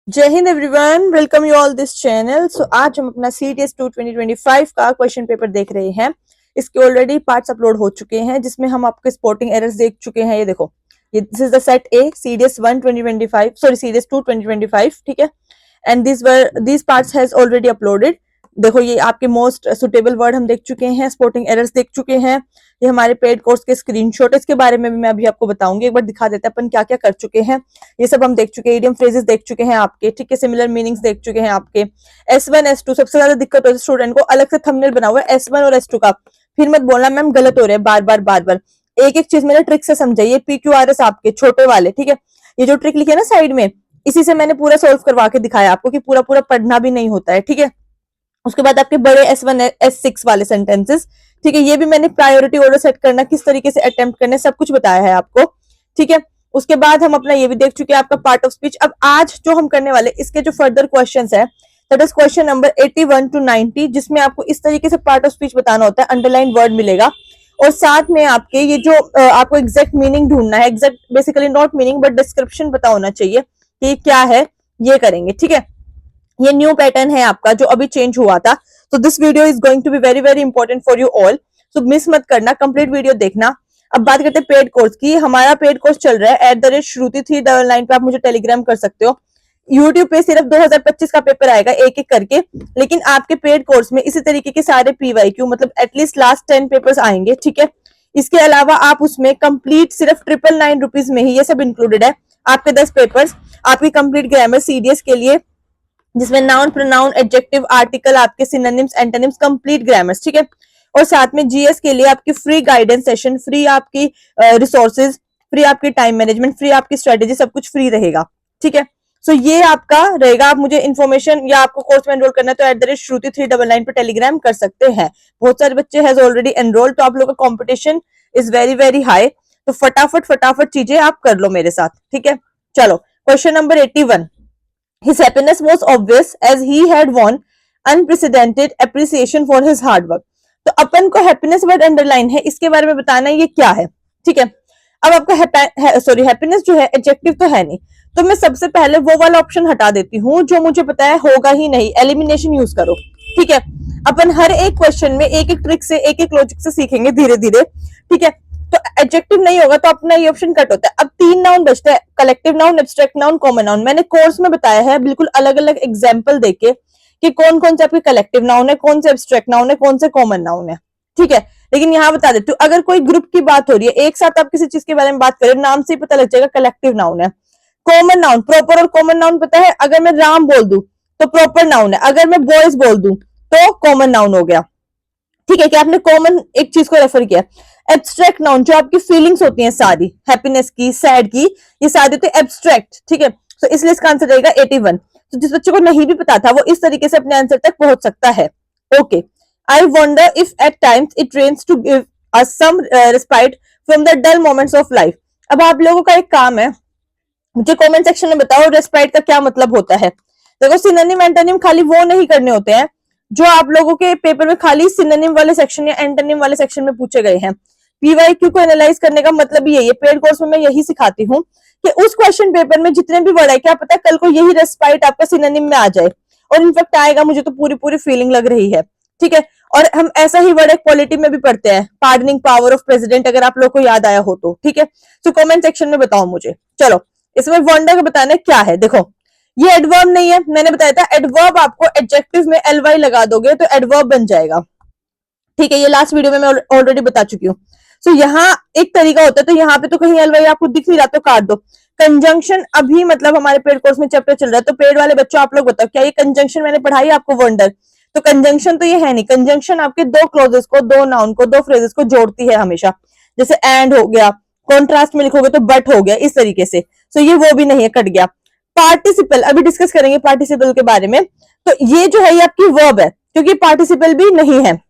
जय Hind everyone, welcome you all this channel. So आज हम अपना CTS2 2025 का क्वेश्चन पेपर देख रहे हैं। इसके ऑलरेडी पार्ट्स अपलोड हो चुके हैं जिसमें हम आपके स्पॉटिंग एरर्स देख चुके हैं। ये देखो, ये this is the set A CDS1 2025, sorry CDS2 2025, ठीक है। And these parts has already uploaded। देखो, ये आपके मोस्ट सुटेबल वर्ड हम देख चुके हैं, स्पॉटिंग एरर्स देख चुके हैं। ये हमारे पेड कोर्स के स्क्रीनशॉट, इसके बारे में भी मैं अभी आपको बताऊंगी। एक बार दिखा देते हैं अपन क्या क्या कर चुके हैं। ये सब हम देख चुके हैं, इडियम फ्रेजेस देख चुके हैं आपके, ठीक है। सिमिलर मीनिंग्स देख चुके हैं आपके। S1 S2 सबसे ज्यादा दिक्कत होती है स्टूडेंट को, अलग से थंबनेल बना हुआ है S1 और S2 का, फिर मत बोलना मैम गलत हो रहा है बार बार। एक एक चीज मेरे ट्रिक से समझाइए। PQRS आपके छोटे वाले, ठीक है। ये जो ट्रिक लिखे है ना साइड में, इसी से मैंने पूरा सोल्व करवा के दिखाया आपको कि पूरा पूरा पढ़ना भी नहीं होता है, ठीक है। उसके बाद आपके बड़े S1 S6 वाले सेंटेंसेस, ठीक है। ये भी मैंने प्रायोरिटी ऑर्डर सेट करना, किस तरीके से अटेम्प्ट करना, सब कुछ बताया है आपको, ठीक है। उसके बाद हम अपना ये भी देख चुके हैं आपका पार्ट ऑफ स्पीच। अब आज जो हम करने वाले, इसके जो फर्दर क्वेश्चंस है, that is question number 81 to 90, जिसमें आपको इस तरीके से पार्ट ऑफ स्पीच बताना होता है। अंडरलाइन वर्ड मिलेगा और साथ में आपके ये जो आपको एग्जैक्ट मीनिंग ढूंढना है, exact basically not meaning but description पता होना चाहिए कि ये क्या है, ये करेंगे, ठीक है। ये न्यू पैटर्न है आपका जो अभी चेंज हुआ था। तो this video is going to be very very important for you all, so miss मत करना, कंप्लीट वीडियो देखना। अब बात करते हैं पेड कोर्स की। हमारा पेड कोर्स चल रहा है @Shruti 399 पे, आप मुझे टेलीग्राम कर सकते हो। यूट्यूब पे सिर्फ 2025 का पेपर आएगा एक एक करके, लेकिन आपके पेड कोर्स में इसी तरीके के सारे PYQ मतलब एटलीस्ट लास्ट 10 पेपर्स आएंगे, ठीक है। इसके अलावा आप उसमें कंप्लीट सिर्फ 999 रुपीज में ही ये सब इंक्लूडेड है। आपके 10 पेपर्स, आपकी कंप्लीट ग्रामर CDS के लिए, जिसमें नाउन, प्रोनाउन, एडजेक्टिव, आर्टिकल, आपके सिनोनिम्स, एंटोनिम्स, कंप्लीट ग्रामर्स, ठीक है। और साथ में GS के लिए आपकी फ्री गाइडेंस सेशन, फ्री आपकी रिसोर्सेज, फ्री आपकी टाइम मैनेजमेंट, फ्री आपकी स्ट्रेटेजी, सब कुछ फ्री रहेगा, ठीक है। सो ये आपका रहेगा। आप मुझे इन्फॉर्मेशन या आपको कोर्स में एनरोल करना है तो @Shruti 399 पे टेलीग्राम कर सकते हैं। बहुत सारे बच्चे हैज ऑलरेडी एनरोल, तो आप लोगों का competition is very very high. तो फटाफट चीजें आप कर लो मेरे साथ, ठीक है। चलो, question number 81। His happiness was obvious as he had won unprecedented appreciation for his hard work। तो अपन को हैप्पीनेस वर्ड अंडरलाइन है, इसके बारे में बताना है ये क्या है, ठीक है। अब आपका हैप्पीनेस जो है एडजेक्टिव तो है नहीं, तो मैं सबसे पहले वो वाला ऑप्शन हटा देती हूँ जो मुझे पता है होगा ही नहीं। एलिमिनेशन यूज करो, ठीक है। अपन हर एक क्वेश्चन में एक एक ट्रिक से, एक एक लॉजिक से सीखेंगे धीरे धीरे, ठीक है। तो एडजेक्टिव नहीं होगा तो अपना ये ऑप्शन कट होता है। अब 3 नाउन बचता है, collective noun, abstract noun, common noun. मैंने कोर्स में बताया है बिल्कुल अलग अलग एग्जाम्पल देके कि कौन कौन से आपके कलेक्टिव नाउन है, कौन से एब्स्ट्रैक्ट नाउन है, कौन से कॉमन नाउन है, ठीक है। लेकिन यहाँ बता देती हूँ, अगर कोई ग्रुप की बात हो रही है, एक साथ आप किसी चीज के बारे में बात करें, नाम से ही पता लग जाएगा कलेक्टिव नाउन है। कॉमन नाउन, प्रॉपर और कॉमन नाउन पता है। अगर मैं राम बोल दूं तो प्रॉपर नाउन है, अगर मैं बॉयज बोल दूं तो कॉमन नाउन हो गया, ठीक है। कि आपने कॉमन एक चीज को रेफर किया। एब्स्ट्रैक्ट नाउन जो आपकी फीलिंग्स होती हैं सारी, हैप्पीनेस की, सैड की, ये सारी होती है एब्स्ट्रैक्ट, ठीक है। तो इसलिए इसका आंसर रहेगा 81। तो जिस बच्चे को नहीं भी पता था वो इस तरीके से अपने आंसर तक पहुंच सकता है। Okay, I wonder if at times it rains to give us some respite from the dull moments of life. अब आप लोगों का एक काम है, मुझे कमेंट सेक्शन में बताओ रेस्पाइट का क्या मतलब होता है। देखो, सिनोनिम एंटोनिम खाली वो नहीं करने होते हैं जो आप लोगों के पेपर में खाली सिनोनिम वाले सेक्शन या एंटोनिम वाले सेक्शन में पूछे गए हैं। PYQ को एनालाइज करने का मतलब यही है। पेड कोर्स में मैं यही सिखाती हूँ कि उस क्वेश्चन पेपर में जितने भी वर्ड है, क्या पता कल को यही रेस्पाइट आपका सिनोनिम में आ जाए, और इनफेक्ट आएगा, मुझे तो पूरी पूरी फीलिंग लग रही है, ठीक है। और हम ऐसा ही वर्ड क्वालिटी में भी पढ़ते हैं, पार्डनिंग पावर ऑफ प्रेसिडेंट, अगर आप लोग को याद आया हो तो, ठीक है। तो कमेंट सेक्शन में बताओ मुझे। चलो, इसमें वंडर का बताना क्या है। देखो, ये एडवर्ब नहीं है, मैंने बताया था एडवर्ब आपको एडजेक्टिव में ly लगा दोगे तो एडवर्ब बन जाएगा, ठीक है। ये लास्ट वीडियो में मैं ऑलरेडी बता चुकी हूँ। सो यहाँ एक तरीका होता है, तो यहाँ पे तो कहीं ly आपको दिख नहीं रहा तो काट दो। कंजंक्शन अभी मतलब हमारे पेड कोर्स में चैप्टर चल रहा है, तो पेड वाले बच्चों आप लोग बताओ क्या ये कंजंक्शन मैंने पढ़ाई आपको वंडर। तो कंजंक्शन तो ये है नहीं। कंजंक्शन आपके दो क्लोजेस को, दो नाउन को, दो फ्रेजेस को जोड़ती है हमेशा, जैसे एंड हो गया, कॉन्ट्रास्ट में लिखोगे तो बट हो गया, इस तरीके से। सो ये वो भी नहीं है, कट गया। पार्टिसिपल अभी डिस्कस करेंगे पार्टिसिपल के बारे में। तो ये जो है ये आपकी वर्ब है, क्योंकि पार्टिसिपल भी नहीं है।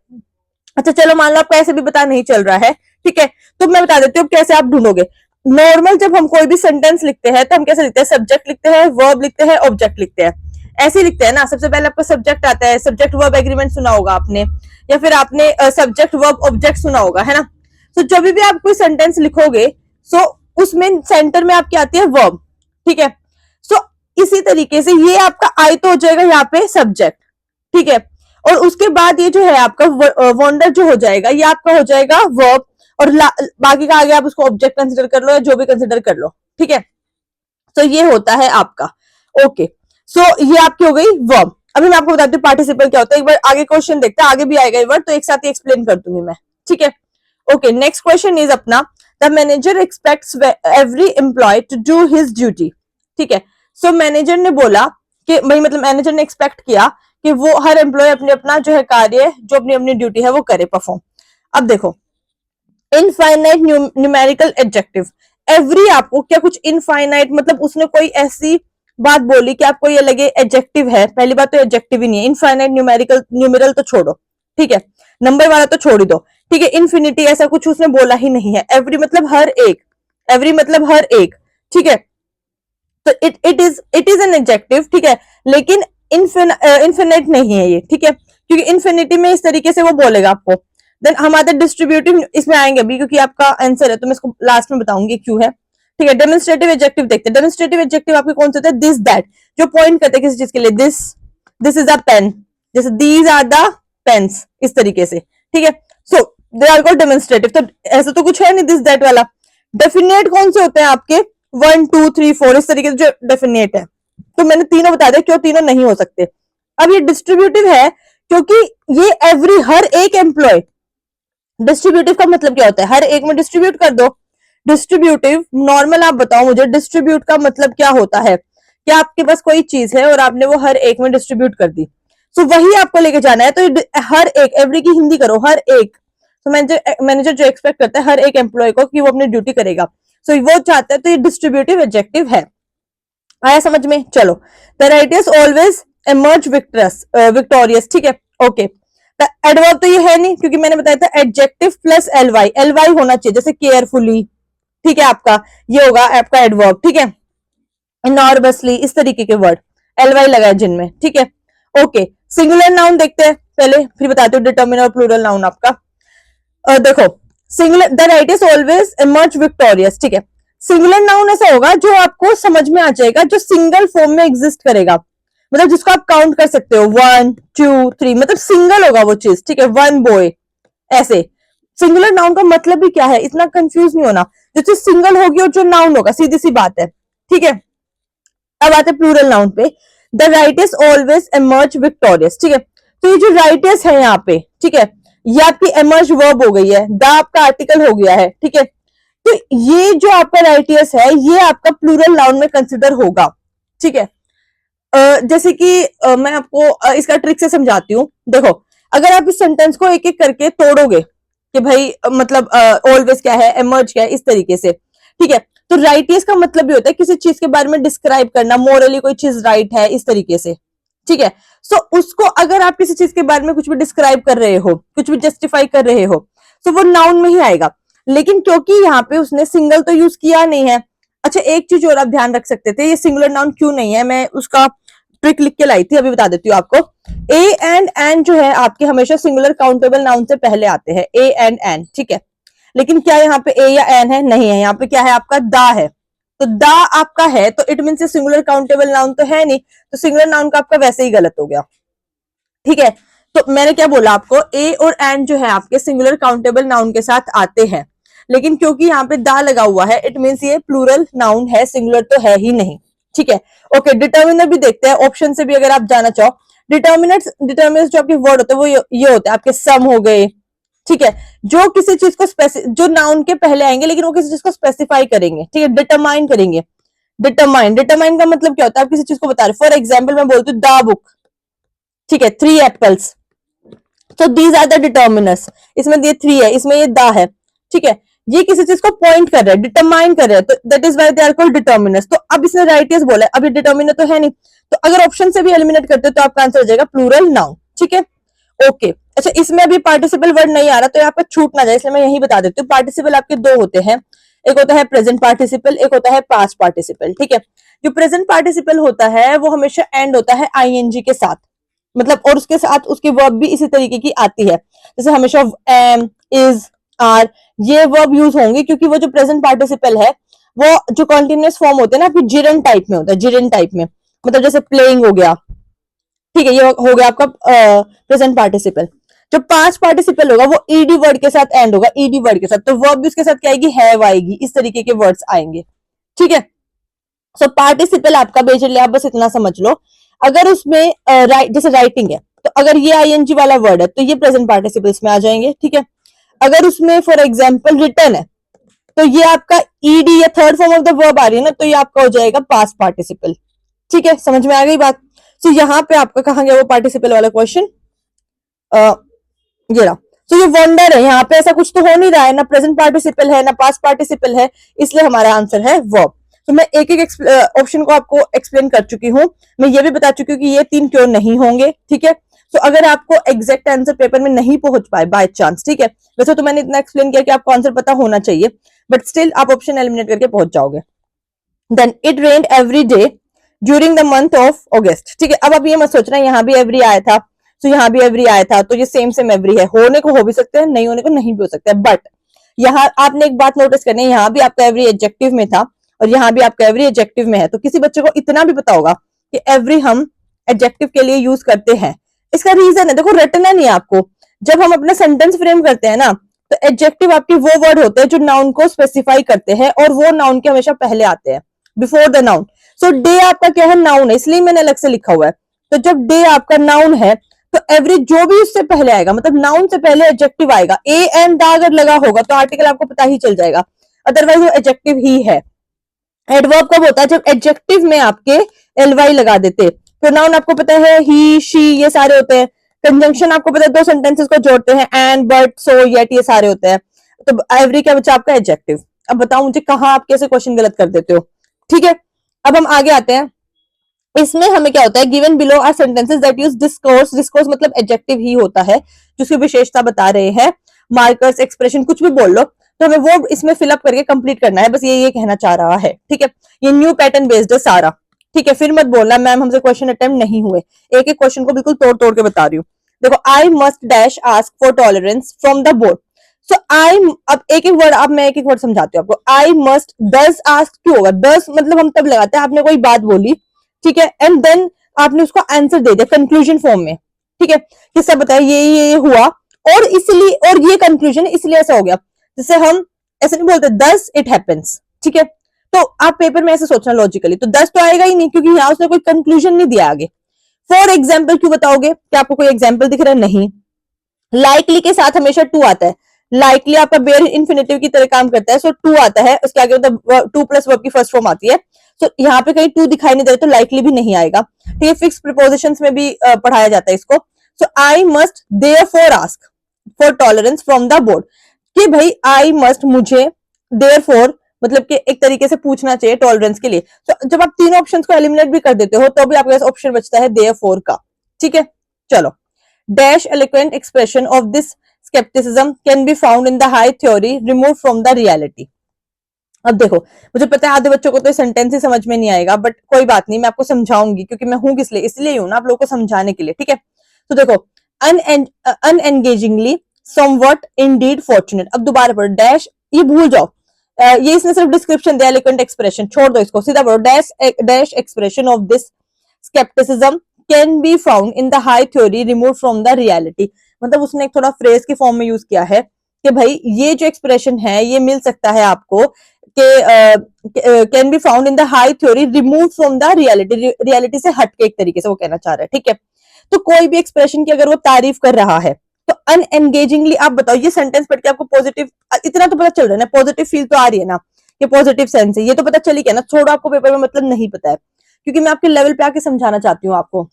अच्छा चलो, मान लो आपका ऐसे भी पता नहीं चल रहा है, ठीक है। तो मैं बता देती हूँ कैसे आप ढूंढोगे। नॉर्मल जब हम कोई भी सेंटेंस लिखते हैं तो हम कैसे लिखते हैं, सब्जेक्ट लिखते हैं, वर्ब लिखते हैं, ऑब्जेक्ट लिखते हैं, ऐसे लिखते हैं ना। सबसे पहले आपका सब्जेक्ट आता है, सब्जेक्ट वर्ब एग्रीमेंट सुना होगा आपने, या फिर आपने सब्जेक्ट वर्ब ऑब्जेक्ट सुना होगा, है ना। तो जब भी आप कोई सेंटेंस लिखोगे, सो उसमें सेंटर में आपकी आती है वर्ब, ठीक है। सो इसी तरीके से ये आपका आई तो हो जाएगा यहाँ पे सब्जेक्ट, ठीक है, और उसके बाद ये जो है आपका वंडर जो हो जाएगा ये आपका हो जाएगा वर्ब, और बाकी का आगे आप उसको ऑब्जेक्ट कंसिडर कर लो या जो भी कंसिडर कर लो, ठीक है। तो ये होता है आपका, ओके। सो ये आपकी हो गई वर्ब। अभी मैं आपको बताती हूँ पार्टिसिपल क्या होता है। एक बार आगे क्वेश्चन देखते हैं, आगे भी आएगा ये वर्ड, तो एक साथ ही एक्सप्लेन कर दूंगी मैं, ठीक है। ओके, नेक्स्ट क्वेश्चन इज अपना the manager expects every employee to do his duty, ठीक है। सो मैनेजर ने बोला कि भाई, मतलब मैनेजर ने एक्सपेक्ट किया कि वो हर एम्प्लॉय अपने अपना जो है कार्य, जो अपनी अपनी ड्यूटी है वो करे, परफॉर्म। अब देखो, इनफाइनाइट न्यूमेरिकल एडजेक्टिव, एवरी आपको क्या कुछ इनफाइनाइट, मतलब उसने कोई ऐसी बात बोली कि आपको ये लगे एडजेक्टिव है। पहली बात तो एडजेक्टिव ही नहीं है। इनफाइनाइट न्यूमेरिकल, न्यूमेरल तो छोड़ो, ठीक है, नंबर वाला तो छोड़ ही दो, ठीक है। इन्फिनिटी ऐसा कुछ उसने बोला ही नहीं है। एवरी मतलब हर एक, एवरी मतलब हर एक, ठीक है। तो इट इज एन एडजेक्टिव, ठीक है, लेकिन इन्फिनिट नहीं है ये, ठीक है, क्योंकि इन्फिनिटी में इस तरीके से वो बोलेगा आपको। देन हमारे डिस्ट्रीब्यूटिव इसमें आएंगे अभी, क्योंकि आपका आंसर है तो मैं इसको लास्ट में बताऊंगी क्यों है, ठीक है। डेमोन्स्ट्रेटिव एडजेक्टिव देखते हैं। डेमोन्स्ट्रेटिव एडजेक्टिव आपके कौन से होते हैं? दिस दैट, जो पॉइंट करते हैं किसी चीज के लिए। दिस इज अ पेन, जैसे दीज आर द पेन्स, इस तरीके से, ठीक है। सो दे आर कॉल्ड डेमोन्स्ट्रेटिव। तो ऐसा तो कुछ है नहीं दिस दैट वाला। डेफिनेट कौन से होते हैं आपके? 1 2 3 4 इस तरीके से जो डेफिनेट है। तो मैंने तीनों बता दिया क्यों तीनों नहीं हो सकते। अब ये डिस्ट्रीब्यूटिव है क्योंकि ये एवरी, हर एक एम्प्लॉय। डिस्ट्रीब्यूटिव का मतलब क्या होता है? हर एक में डिस्ट्रीब्यूट कर दो। डिस्ट्रीब्यूटिव नॉर्मल आप बताओ मुझे, डिस्ट्रीब्यूट का मतलब क्या होता है? क्या आपके पास कोई चीज है और आपने वो हर एक में डिस्ट्रीब्यूट कर दी, तो वही आपको लेके जाना है। तो हर एक, एवरी की हिंदी करो, हर एक। तो मैनेजर जो एक्सपेक्ट करता है हर एक एम्प्लॉय को कि वो अपनी ड्यूटी करेगा, सो वो चाहता है, तो ये डिस्ट्रीब्यूटिव एडजेक्टिव है। आया समझ में? चलो, the writers always emerge victorious, ठीक है, ओके। एडवर्ब तो ये है नहीं, क्योंकि मैंने बताया था एडजेक्टिव प्लस एलवाई, एलवाई होना चाहिए, जैसे केयरफुली, ठीक है, आपका ये होगा आपका एडवर्ब, ठीक है। इनॉर्मसली, इस तरीके के वर्ड एलवाई लगा है जिनमें, ठीक है, ओके। सिंगुलर नाउन देखते हैं पहले, फिर बताती हूँ डिटर्मिनर और प्लूरल नाउन आपका। देखो, singular, the writers always emerge victorious, ठीक है। सिंगुलर नाउन ऐसा होगा जो आपको समझ में आ जाएगा, जो सिंगल फॉर्म में एग्जिस्ट करेगा, मतलब जिसको आप काउंट कर सकते हो 1 2 3, मतलब सिंगल होगा वो चीज, ठीक है। 1 बॉय, ऐसे। सिंगुलर नाउन का मतलब भी क्या है, इतना कंफ्यूज नहीं होना। जो चीज सिंगल होगी और जो नाउन होगा, सीधी सी बात है, ठीक है। अब आते हैं प्लूरल नाउन पे। The writers always emerge victorious, ठीक है। तो ये जो राइटर्स है यहाँ पे, ठीक है, ये आपकी एमर्ज वर्ब हो गई है, द आपका आर्टिकल हो गया है, ठीक है। तो ये जो आपका राइटर्स है ये आपका प्लूरल नाउन में कंसिडर होगा, ठीक है। जैसे कि मैं आपको इसका ट्रिक से समझाती हूँ। देखो, अगर आप इस सेंटेंस को एक एक करके तोड़ोगे कि भाई मतलब ऑलवेज क्या है, एमर्ज क्या है, इस तरीके से, ठीक है। तो राइटियस का मतलब भी होता है किसी चीज के बारे में डिस्क्राइब करना, मोरली कोई चीज राइट है, इस तरीके से, ठीक है। सो उसको अगर आप किसी चीज के बारे में कुछ भी डिस्क्राइब कर रहे हो, कुछ भी जस्टिफाई कर रहे हो, तो वो नाउन में ही आएगा। लेकिन क्योंकि यहाँ पे उसने सिंगल तो यूज किया नहीं है। अच्छा, एक चीज और आप ध्यान रख सकते थे, ये सिंगुलर नाउन क्यों नहीं है, मैं उसका ट्रिक लिख के लाई थी, अभी बता देती हूँ आपको। ए एंड एन जो है आपके हमेशा सिंगुलर काउंटेबल नाउन से पहले आते हैं, ए एंड एन, ठीक है। लेकिन क्या यहाँ पे ए या एन है? नहीं है, यहाँ पे क्या है आपका? दा है। तो दा आपका है तो it mean singular countable noun तो है नहीं, तो सिंगुलर नाउन का आपका वैसे ही गलत हो गया, ठीक है। तो मैंने क्या बोला आपको, ए और एन जो है आपके सिंगुलर काउंटेबल नाउन के साथ आते हैं, लेकिन क्योंकि यहाँ पे दा लगा हुआ है इट मीन ये प्लूरल नाउन है, सिंगुलर तो है ही नहीं, ठीक है। ओके, डिटर्मिनर भी देखते हैं, ऑप्शन से भी अगर आप जाना चाहो। डिटर्मिनर्स जो आपके वर्ड होते हैं वो ये होते हैं आपके सम हो गए, ठीक है, जो किसी चीज को जो नाउन के पहले आएंगे लेकिन वो किसी चीज को स्पेसिफाई करेंगे, ठीक है, डिटरमाइन करेंगे। डिटरमाइन का मतलब क्या होता है? आप किसी चीज को बता रहे, फॉर एग्जाम्पल मैं बोलती हूँ द बुक, ठीक है, 3 एप्पल्स, तो दीज आर द डिटर्मिनर्स। इसमें ये 3 है, इसमें ये द है, ठीक है। ये किसी चीज को पॉइंट कर रहे हैं, डिटरमाइन कर रहे हैं, तो that is why they are called determiners. तो अब इसने राइटियस बोला है, अब ये डिटर्मिनर तो है नहीं, तो अगर ऑप्शन से भी एलिमिनेट करते तो आपका आंसर हो जाएगा प्लूरल नाउन, ठीक है, ओके। अच्छा, इसमें अभी पार्टिसिपल वर्ड नहीं आ रहा तो यहाँ पे छूट ना जाए इसलिए मैं यही बता देती हूँ। पार्टिसिपल आपके 2 होते हैं, एक होता है प्रेजेंट पार्टिसिपल, एक होता है पास्ट पार्टिसिपल, ठीक है। जो प्रेजेंट पार्टिसिपल होता है वो हमेशा एंड होता है आईएनजी के साथ, मतलब, और उसके साथ उसकी वर्ब भी इसी तरीके की आती है, जैसे हमेशा एम, इज, आर, ये वर्ब यूज होंगे, क्योंकि वो जो प्रेजेंट पार्टिसिपल है वो जो कॉन्टिन्यूअस फॉर्म होते हैं ना आपकी जिरन टाइप में होता है, जिरन टाइप में। मतलब जैसे प्लेइंग हो गया, ठीक है, ये हो गया आपका प्रेजेंट पार्टिसिपल। जो पास्ट पार्टिसिपल होगा वो ईडी वर्ड के साथ एंड होगा, ईडी वर्ड के साथ, तो वर्ब भी उसके साथ क्या आएगी, हैव आएगी, इस तरीके के वर्ड्स आएंगे, ठीक है। सो पार्टिसिपल आपका बेसिकली आप बस इतना समझ लो, अगर उसमें जैसे राइटिंग है तो अगर ये आईएनजी वाला वर्ड है तो ये प्रेजेंट पार्टिसिपल्स में आ जाएंगे, ठीक है। अगर उसमें फॉर एग्जाम्पल रिटर्न है तो ये आपका ईडी या third form of the verb आ रही है ना, तो ये आपका हो जाएगा पास्ट पार्टिसिपल, ठीक है, समझ में आ गई बात। तो यहाँ पे आपका कहा गया वो पार्टिसिपल वाला क्वेश्चन, ये रहा। तो ये वंडर है, यहाँ पे ऐसा कुछ तो हो नहीं रहा है, ना प्रेजेंट पार्टिसिपल है ना पास्ट पार्टिसिपल है, इसलिए हमारा आंसर है वर्ब। तो मैं एक एक ऑप्शन को आपको एक्सप्लेन कर चुकी हूँ, मैं ये भी बता चुकी हूँ कि ये 3 क्यों नहीं होंगे, ठीक है। तो अगर आपको एग्जैक्ट आंसर पेपर में नहीं पहुंच पाए बाय चांस, ठीक है, वैसे तो मैंने इतना एक्सप्लेन किया कि आपको आंसर पता होना चाहिए, बट स्टिल आप ऑप्शन एलिमिनेट करके पहुंच जाओगे। Then it rained every day during the month of August, ठीक है। अब आप ये मत सोचना यहाँ भी एवरी आया था तो यहाँ भी एवरी आया था, तो ये सेम सेम एवरी है, होने को हो भी सकते हैं, नहीं होने को नहीं भी हो सकता है, बट यहाँ आपने एक बात नोटिस करनी है, यहाँ भी आपका एवरी एडजेक्टिव में था और यहाँ भी आपका एवरी एडजेक्टिव में है, तो किसी बच्चे को इतना भी पता होगा कि एवरी हम एडजेक्टिव के लिए यूज करते हैं। इसका रीजन है, देखो रटना नहीं है आपको, जब हम अपना सेंटेंस फ्रेम करते हैं ना, तो एडजेक्टिव आपके वो वर्ड होते हैं जो नाउन को स्पेसिफाई करते हैं और वो नाउन के हमेशा पहले आते हैं, before the noun. So day आपका क्या है, नाउन है, इसलिए मैंने अलग से लिखा हुआ है। तो जब डे आपका नाउन है तो एवरी जो भी उससे पहले आएगा, मतलब नाउन से पहले एडजेक्टिव आएगा, ए एंड दा अगर लगा होगा तो आर्टिकल आपको पता ही चल जाएगा, अदरवाइज वो एडजेक्टिव ही है। एडवर्ब कब होता है, जब एडजेक्टिव में आपके एलवाई लगा देते। प्रोनाउन आपको पता है ही शी ये सारे होते हैं, कंजंक्शन आपको पता है दो सेंटेंसेस को जोड़ते हैं, एंड बट सो येट ये सारे होते हैं। तो एवरी क्या बच्चा आपका एडजेक्टिव। अब बताओ मुझे कहां आप कैसे क्वेश्चन गलत कर देते हो, ठीक है। अब हम आगे आते हैं, इसमें हमें क्या होता है, given below are sentences that use discourse, discourse मतलब एडजेक्टिव ही होता है, जिसकी विशेषता बता रहे हैं, मार्कर्स एक्सप्रेशन कुछ भी बोल लो, तो हमें वो इसमें फिलअप करके कंप्लीट करना है, बस ये कहना चाह रहा है, ठीक है। ये न्यू पैटर्न बेस्ड है सारा, ठीक है। फिर मत बोलना मैम हमसे क्वेश्चन अटेम्प्ट नहीं हुए, एक एक क्वेश्चन को बिल्कुल तोड़ तोड़ के बता रही हूँ। देखो I must dash ask for tolerance from the board. So I, अब एक एक वर्ड, अब मैं एक एक वर्ड समझाती हूँ आपको। आई मस्ट, डज आस्क क्यों होगा, डज मतलब हम तब लगाते हैं आपने कोई बात बोली, ठीक है, एंड देन आपने उसको आंसर दे दिया कंक्लूजन फॉर्म में, ठीक है, किससे बताया ये हुआ और इसलिए, और ये कंक्लूजन इसलिए ऐसा हो गया, जैसे हम ऐसे नहीं बोलते दस इट हैपेंस, ठीक है। तो आप पेपर में ऐसे सोचना लॉजिकली, तो दस तो आएगा ही नहीं क्योंकि यहाँ उसने कोई कंक्लूजन नहीं दिया आगे। फॉर एग्जाम्पल क्यों बताओगे, क्या आपको कोई एग्जाम्पल दिख रहा है, नहीं। लाइकली के साथ हमेशा टू आता है, लाइकली आपका बेयर इन्फिनेटिव की तरह काम करता है, सो टू आता है, उसके आगे मतलब टू प्लस वर्ब की फर्स्ट फॉर्म आती है। सो यहाँ पे कहीं टू दिखाई नहीं दे रहा तो लाइकली भी नहीं आएगा, ठीक है। फिक्स प्रीपोजिशंस में भी पढ़ाया जाता है इसको। So I must therefore ask for tolerance from the board, कि भाई आई मस्ट मुझे, देयरफॉर मतलब कि एक तरीके से पूछना चाहिए टॉलरेंस के लिए। तो जब आप तीन ऑप्शंस को एलिमिनेट भी कर देते हो तो भी आपके पास ऑप्शन बचता है देयरफॉर का, ठीक है। चलो, dash eloquent expression of this scepticism can be found in the high theory remove from the reality. अब देखो, मुझे पता है आधे बच्चों को तो सेंटेंस ही समझ में नहीं आएगा, बट कोई बात नहीं, मैं आपको समझाऊंगी क्योंकि मैं हूं किस लिए, इसलिए हूं ना आप लोगों को समझाने के लिए, ठीक है। तो देखो, अनएंगेजिंगली समवट इंडीड फॉर्चुनेट, अब दोबारा पढ़ो, डैश ये भूल जाओ, ये इसने सिर्फ डिस्क्रिप्शन दिया, एलोक्वेंट एक्सप्रेशन छोड़ दो इसको, सीधा पढ़ो, dash expression of this scepticism can be found in the high theory remove from the reality. मतलब उसने एक थोड़ा फ्रेज के फॉर्म में यूज किया है कि भाई ये जो एक्सप्रेशन है ये मिल सकता है आपको कि can be found in the high theory remove from the reality, reality से हट के एक तरीके से वो कहना चाह रहा है, ठीक है। तो कोई भी एक्सप्रेशन की अगर वो तारीफ कर रहा है तो अनएंगेजिंगली, आप बताओ ये सेंटेंस पढ़ के आपको पॉजिटिव इतना तो पता चल रहा है ना, पॉजिटिव फील तो आ रही है ना, ये पॉजिटिव सेंस है, ये तो पता चली गया ना, छोड़ो आपको पेपर में मतलब नहीं पता है क्योंकि मैं आपके लेवल पे आके समझाना चाहती हूँ आपको।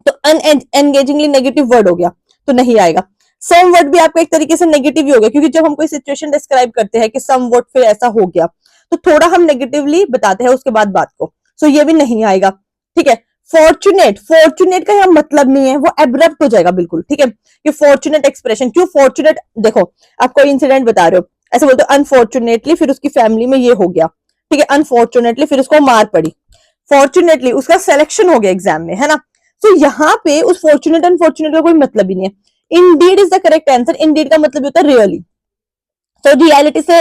तो अनएंगेजिंगली नेगेटिव वर्ड हो गया तो नहीं आएगा। सम वर्ड भी आपका एक तरीके से नेगेटिव ही हो गया क्योंकि जब हम कोई सिचुएशन डिस्क्राइब करते हैं कि सम वर्ड फिर ऐसा हो गया तो थोड़ा हम नेगेटिवली बताते हैं उसके बाद बात को, सो ये भी नहीं आएगा, ठीक है। फॉर्चुनेट, फॉर्चुनेट का यहाँ मतलब नहीं है, वो एब्रप्ट हो जाएगा बिल्कुल, ठीक है। ये फॉर्चुनेट एक्सप्रेशन क्यों, फॉर्चुनेट देखो आप कोई इंसिडेंट बता रहे हो, ऐसे बोलते हो अनफॉर्चुनेटली फिर उसकी फैमिली में ये हो गया, ठीक है, अनफॉर्चुनेटली फिर उसको मार पड़ी, फॉर्चुनेटली उसका सिलेक्शन हो गया एग्जाम में, है ना। तो यहाँ पे उस फॉर्चुनेट अनफॉर्चुनेट का कोई मतलब ही नहीं है। Indeed is the correct answer, Indeed का मतलब होता है रियली, तो रियलिटी से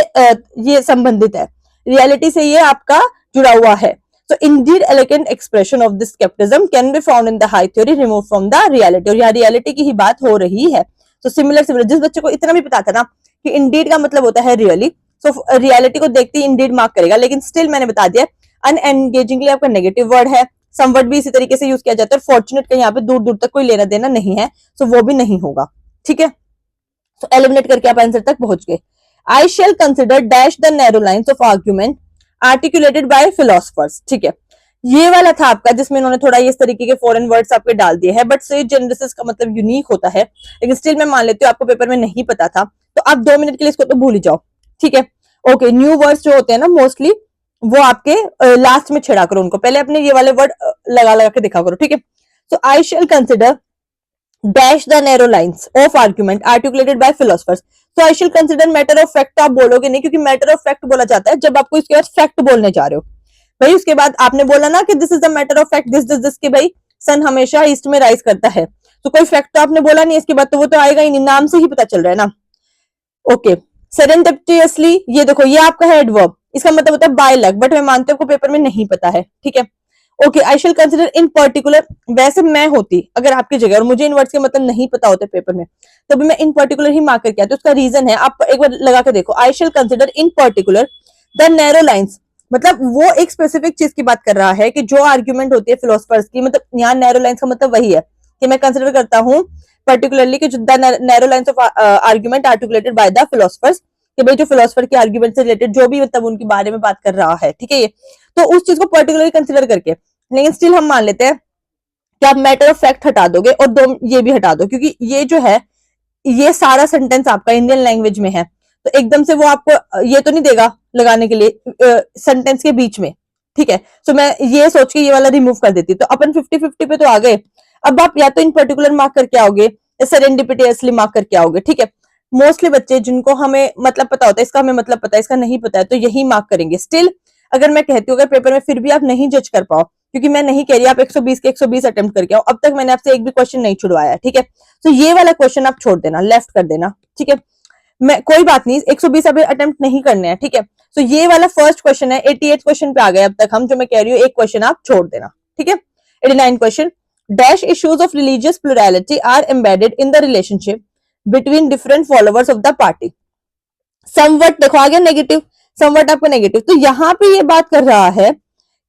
ये संबंधित है, रियलिटी से ये आपका जुड़ा हुआ है। So indeed elegant expression of this skepticism can be found in the high theory removed from the reality. और यहाँ reality की ही बात हो रही है. So similar जिस बच्चे को इतना भी पता था ना कि indeed का मतलब होता है really, so reality को देखते ही indeed मार्क करेगा, लेकिन still मैंने बता दिया unengagingly आपका नेगेटिव वर्ड है. समवर्ड भी इसी तरीके से यूज किया जाता है. फॉर्चुनेट का यहाँ पे दूर दूर तक कोई लेना देना नहीं है, सो वो भी नहीं होगा. ठीक है, तो एलिमिनेट करके आप आंसर तक पहुंच गए. I shall consider dash the narrow lines of argument articulated by philosophers. ठीक है, ये वाला था आपका जिसमें इन्होंने थोड़ा इस तरीके के फॉरेन वर्ड्स आपके डाल दिए हैं, बट से जेनेसिस का मतलब यूनिक होता है, लेकिन स्टिल मैं मान लेती हूँ आपको पेपर में नहीं पता था, तो आप 2 मिनट के लिए इसको तो भूल ही जाओ. ठीक है, ओके. न्यू वर्ड्स जो होते हैं ना मोस्टली वो आपके लास्ट में छेड़ा करो उनको, पहले अपने ये वाले वर्ड लगा लगा के दिखा करो. ठीक है, so I shall consider dash the narrow lines of argument articulated by philosophers. तो I shall consider matter of fact आप बोलोगे नहीं, क्योंकि मैटर ऑफ फैक्ट बोला जाता है जब आपको इसके बाद फैक्ट बोलने जा रहे हो. भाई उसके बाद आपने बोला ना कि this is the matter of fact this this this, के भाई सन हमेशा ईस्ट में राइज करता है, तो कोई फैक्ट तो आपने बोला नहीं, इसके बाद तो वो तो आएगा ही नहीं, नाम से ही पता चल रहा है ना. ओके, सेरेंडिपिटसली, ये देखो ये आपका है एडवर्ब, इसका मतलब होता है बाय लक, बट मैं मानती हूँ आपको पेपर में नहीं पता है. ठीक है, okay. I shall consider in particular, वैसे मैं होती अगर आपकी जगह और मुझे इन वर्ड्स के मतलब नहीं पता होते पेपर में, तो भी मैं इन पर्टिकुलर ही मार्क करके आती. उसका रीजन है, आप एक बार लगा के देखो. आई shall consider in particular the narrow lines, मतलब वो एक स्पेसिफिक चीज की बात कर रहा है कि जो आर्ग्यूमेंट होती है फिलोसफर्स की, मतलब यहाँ नैरो लाइन्स का मतलब वही है कि मैं कंसिडर करता हूँ पर्टिकुलरली कि the narrow lines of argument articulated by the philosophers, कि भाई जो फिलोसफर के आर्ग्यूमेंट से रिलेटेड जो भी मतलब उनके बारे में बात कर रहा है. ठीक है, ये तो उस चीज को पर्टिकुलरली कंसिडर करके, लेकिन स्टिल हम मान लेते हैं कि आप मैटर ऑफ फैक्ट हटा दोगे और दो ये भी हटा दो, क्योंकि ये जो है ये सारा सेंटेंस आपका इंडियन लैंग्वेज में है, तो एकदम से वो आपको ये तो नहीं देगा लगाने के लिए सेंटेंस के बीच में. ठीक है, तो मैं ये सोच के ये वाला रिमूव कर देती, तो अपन 50-50 पे तो आ गए. अब आप या तो इन पर्टिकुलर मार्क करके आओगे या सेरेंडिपिटसली मार्क करके आओगे. ठीक है, मोस्टली बच्चे जिनको हमें मतलब पता होता है, इसका हमें मतलब पता है, इसका नहीं पता है, तो यही मार्क करेंगे. स्टिल अगर मैं कहती हूँ अगर पेपर में फिर भी आप नहीं जज कर पाओ, क्योंकि मैं नहीं कह रही आप 120 के 120 अटेम्प्ट करके आओ, अब तक मैंने आपसे एक भी क्वेश्चन नहीं छुड़वाया. ठीक है, तो ये वाला क्वेश्चन आप छोड़ देना, लेफ्ट कर देना. ठीक है, मैं कोई बात नहीं, 120 अभी अटेम्प्ट नहीं करने हैं. ठीक है, तो ये वाला फर्स्ट क्वेश्चन है. 88 क्वेश्चन पे आ गए अब तक हम, जो मैं कह रही हूँ एक क्वेश्चन आप छोड़ देना. ठीक है, 89 question. Dash issues of religious plurality are embedded in the relationship between different followers of the party. Somewhat देखो आ गया नेगेटिव, समवट आपका नेगेटिव. तो यहाँ पे ये बात कर रहा है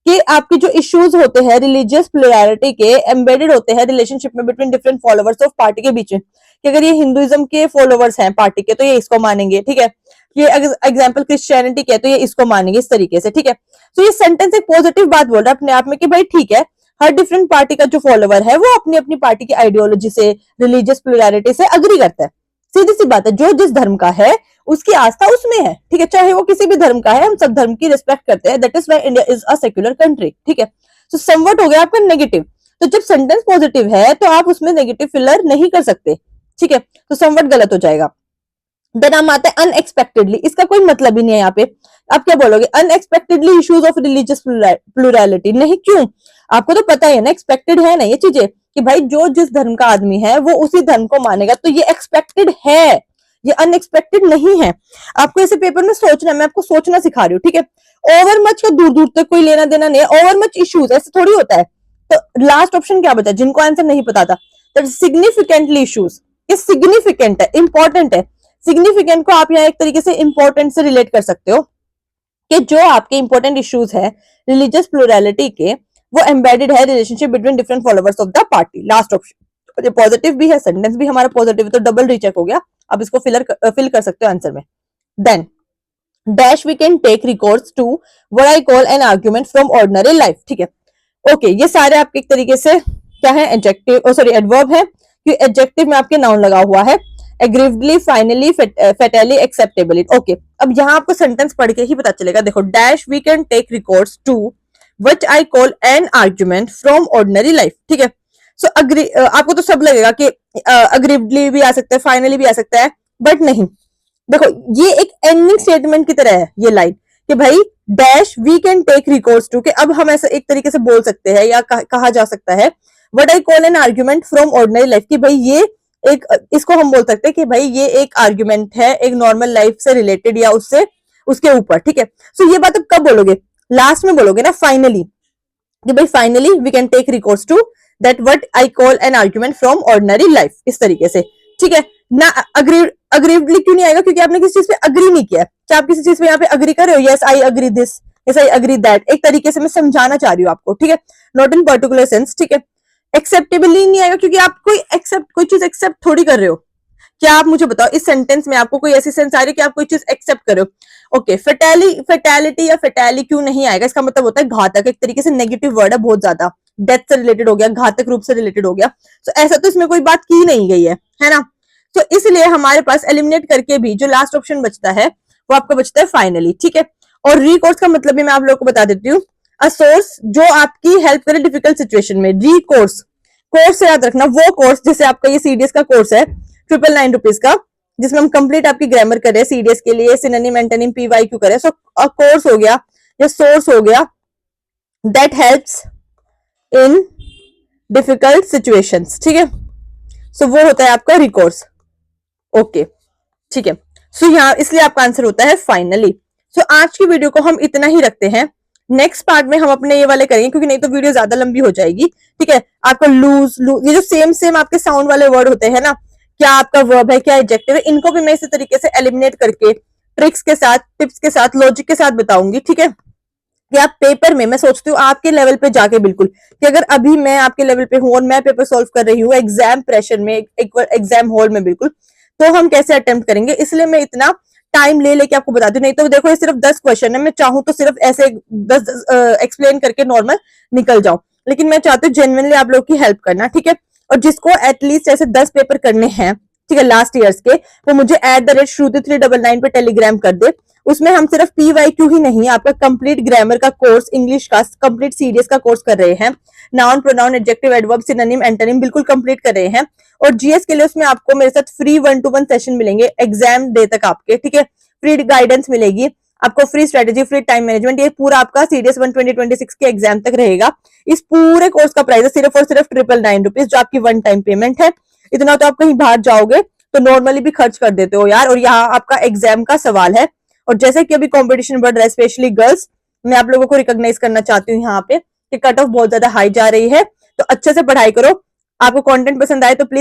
कि आपके जो इश्यूज होते हैं रिलीजियस प्लुरैलिटी के, एम्बेडेड होते हैं रिलेशनशिप में between different followers of party के बीच में, कि अगर ये हिंदुइज्म के फॉलोवर्स हैं पार्टी के तो ये इसको मानेंगे. ठीक है, ये एग्जाम्पल क्रिश्चियनिटी के तो ये इसको मानेंगे इस तरीके से. ठीक है, तो ये सेंटेंस एक पॉजिटिव बात बोल रहा है अपने आप में कि भाई ठीक है, हर डिफरेंट पार्टी का जो फॉलोवर है वो अपनी अपनी पार्टी की आइडियोलॉजी से, रिलीजियस प्लुरैलिटी से अग्री करता है. सीधी सी बात है, जो जिस धर्म का है उसकी आस्था उसमें है. ठीक है, चाहे वो किसी भी धर्म का है, हम सब धर्म की रिस्पेक्ट करते हैं. That is why India is a secular country. ठीक है, तो समवट हो गया आपका नेगेटिव. तो जब सेंटेंस पॉजिटिव है तो आप उसमें नेगेटिव फिलर नहीं कर सकते. ठीक है, तो समवट गलत हो जाएगा. देन हम आते हैं अनएक्सपेक्टेडली. इसका कोई मतलब ही नहीं है यहाँ पे. आप क्या बोलोगे? Unexpectedly issues of religious plurality. नहीं, क्यों? आपको तो पता है ना, एक्सपेक्टेड है ना ये चीजें कि भाई जो जिस धर्म का आदमी है वो उसी धर्म को मानेगा, तो ये एक्सपेक्टेड है, ये अनएक्सपेक्टेड नहीं है. आपको ऐसे पेपर में सोचना, मैं आपको सोचना सिखा रही हूँ. ठीक है, ओवर मच का दूर दूर तक कोई लेना देना नहीं है. ओवर मच इश्यूज ऐसे थोड़ी होता है. तो लास्ट ऑप्शन क्या बचा जिनको आंसर नहीं पता था? Significantly issues. ये सिग्निफिकेंट है, इंपॉर्टेंट है. सिग्निफिकेंट को आप यहाँ एक तरीके से इंपॉर्टेंट से रिलेट कर सकते हो कि जो आपके इंपॉर्टेंट इश्यूज है रिलीजियस प्लुरैलिटी के, वो एम्बेडेड है relationship between different followers of the party. Last option ये पॉजिटिव भी है, सेंटेंस भी हमारा पॉजिटिव है, तो डबल रीचेक हो गया. अब इसको फिल कर सकते हो आंसर में. Then dash we can take records to what I call an argument from ordinary life. ठीक है, ओके. ये सारे आपके एक तरीके से क्या है? एडजेक्टिव, सॉरी एडवर्ब है, क्योंकि एडजेक्टिव में आपके नाउन लगा हुआ है. एग्रीवली, फाइनली, फेटली, एक्सेप्टेबली. ओके, अब यहाँ आपको सेंटेंस पढ़ के ही पता चलेगा. देखो, dash we can take records to what I call an argument from ordinary life. ठीक है, सो आपको तो सब लगेगा कि अग्रीवली भी आ सकता है, फाइनली भी आ सकता है, बट नहीं. देखो, ये एक एंडिंग स्टेटमेंट की तरह है ये लाइन कि भाई dash we can take records to, कि अब हम ऐसा एक तरीके से बोल सकते हैं या कहा जा सकता है what I call an argument from ordinary life, कि भाई ये एक, इसको हम बोल सकते हैं कि भाई ये एक आर्ग्यूमेंट है एक नॉर्मल लाइफ से रिलेटेड या उससे उसके ऊपर. ठीक है, सो ये बात अब कब बोलोगे? लास्ट में बोलोगे ना, फाइनली. कि भाई finally we can take recourse to that what I call an argument from ordinary life, इस तरीके से। ठीक है ना, अग्रीवली क्यों नहीं आएगा, क्योंकि आपने किसी चीज पे अग्री नहीं किया। क्या आप किसी चीज पे यहाँ पे अग्री कर रहे हो, yes I agree this, yes I agree that, एक तरीके से मैं समझाना चाह रही हूँ आपको। ठीक है, नॉट इन पर्टिकुलर सेंस। ठीक है, एक्सेप्टेबली नहीं आएगा क्योंकि आप कोई चीज एक्सेप्ट थोड़ी कर रहे हो। क्या आप मुझे बताओ इस सेंटेंस में आपको कोई ऐसी सेंस आ रही है कि आप कोई चीज एक्सेप्ट करो। ओके, फेटेलिटी या फेटेली क्यों नहीं आएगा, इसका मतलब होता है घातक, एक तरीके से नेगेटिव वर्ड है, बहुत ज्यादा डेथ से रिलेटेड हो गया, घातक रूप से रिलेटेड हो गया। तो ऐसा तो इसमें कोई बात की नहीं गई है ना। तो इसलिए हमारे पास एलिमिनेट करके भी जो लास्ट ऑप्शन बचता है वो आपका बचता है फाइनली। ठीक है, और रिकोर्स का मतलब भी मैं आप लोगों को बता देती हूँ, अ सोर्स जो आपकी हेल्प करे डिफिकल्ट सिचुएशन में। रिकोर्स, कोर्स याद रखना, वो कोर्स जैसे आपका ये सीडीएस का कोर्स है 999 रुपीज का, जिसमें हम कंप्लीट आपकी ग्रामर कर रहे हैं सीडीएस के लिए, सिनोनिम एंटोनिम पीवाईक्यू कर रहे हैं। सो कोर्स हो गया या सोर्स हो गया that helps in difficult situations. ठीक है, सो वो होता है आपका रिकोर्स। ओके, ठीक है, सो यहाँ इसलिए आपका आंसर होता है फाइनली। सो आज की वीडियो को हम इतना ही रखते हैं, नेक्स्ट पार्ट में हम अपने ये वाले करेंगे क्योंकि नहीं तो वीडियो ज्यादा लंबी हो जाएगी। ठीक है, आपका लूज लूज, ये जो सेम आपके साउंड वाले वर्ड होते हैं ना, क्या आपका वर्ब है क्या एडजेक्टिव है, इनको भी मैं इसी तरीके से एलिमिनेट करके ट्रिक्स के साथ, टिप्स के साथ, लॉजिक के साथ बताऊंगी। ठीक है, कि आप पेपर में, मैं सोचती हूँ आपके लेवल पे जाके बिल्कुल, कि अगर अभी मैं आपके लेवल पे हूँ और मैं पेपर सॉल्व कर रही हूँ एग्जाम प्रेशर में, एग्जाम हॉल में बिल्कुल, तो हम कैसे अटेम्प्ट करेंगे। इसलिए मैं इतना टाइम ले लेके आपको बताती हूँ, नहीं तो देखो ये सिर्फ 10 क्वेश्चन है, मैं चाहूँ तो सिर्फ ऐसे 10 एक्सप्लेन करके नॉर्मल निकल जाऊं, लेकिन मैं चाहती हूँ जेन्युइनली आप लोग की हेल्प करना। ठीक है, और जिसको एटलीस्ट ऐसे 10 पेपर करने हैं, ठीक है, लास्ट ईयर्स के, वो मुझे @Shruti399 पे टेलीग्राम कर दे। उसमें हम सिर्फ पीवाईक्यू ही नहीं, आपका कंप्लीट ग्रामर का कोर्स, इंग्लिश का कंप्लीट सीडीएस का कोर्स कर रहे हैं, noun pronoun adjective adverb synonym antonym बिल्कुल कंप्लीट कर रहे हैं। और जीएस के लिए उसमें आपको मेरे साथ फ्री 1-to-1 सेशन मिलेंगे एग्जाम डे तक आपके। ठीक है, फ्री गाइडेंस मिलेगी आपको, free strategy, free time management, ये पूरा आपका सीडीएस 1 2026 के एग्जाम तक रहेगा। इस पूरे कोर्स का प्राइस है सिर्फ और सिर्फ 999 रुपीज, जो आपकी वन टाइम पेमेंट है। इतना तो आप कहीं बाहर जाओगे तो नॉर्मली भी खर्च कर देते हो यार, और यहाँ आपका एग्जाम का सवाल है। और जैसे कि अभी कंपटीशन बढ़ रहा है स्पेशली गर्ल्स, मैं आप लोगों को रिकॉग्नाइज करना चाहती हूँ यहाँ पे कि कट ऑफ बहुत ज्यादा हाई जा रही है, तो अच्छे से पढ़ाई करो। आपको कंटेंट पसंद आए तो प्लीज